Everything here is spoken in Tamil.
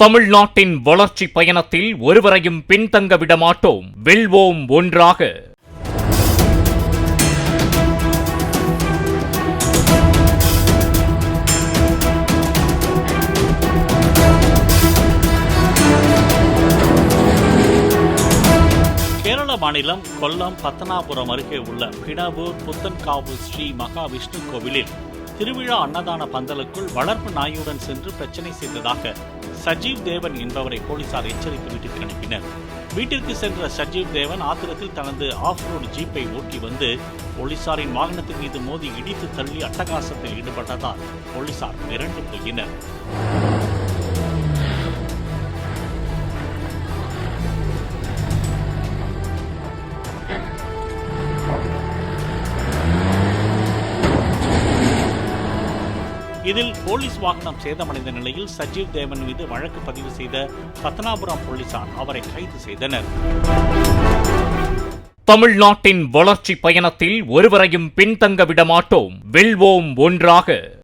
தமிழ்நாட்டின் வளர்ச்சி பயணத்தில் ஒருவரையும் பின்தங்க விடமாட்டோம். வெல்வோம் ஒன்றாக. கேரள மாநிலம் கொல்லம் பத்தனாபுரம் அருகே உள்ள பிணவூர் புத்தன்காவு ஸ்ரீ மகாவிஷ்ணு கோவிலில் திருவிழா அன்னதான பந்தலுக்குள் வளர்ப்பு நாயுடன் சென்று பிரச்சனை செய்ததாக சஜீவ் தேவன் என்பவரை போலீசார் எச்சரித்து வீட்டிற்கு அனுப்பினர். வீட்டிற்கு சென்ற சஜீவ் தேவன் ஆத்திரத்தில் தனது ஆஃப் ரோடு ஜீப்பை ஓட்டி வந்து போலீசாரின் வாகனத்தின் மீது மோதி இடித்து தள்ளி அட்டகாசத்தில் ஈடுபட்டதால் போலீசார் மிரண்டு போயினர். இதில் போலீஸ் வாகனம் சேதமடைந்த நிலையில் சஜீவ் தேவன் மீது வழக்கு பதிவு செய்த பத்தனாபுரம் போலீசார் அவரை கைது செய்தனர். தமிழ்நாட்டின் வளர்ச்சி பயணத்தில் ஒருவரையும் பின்தங்க விடமாட்டோம். வெல்வோம் ஒன்றாக.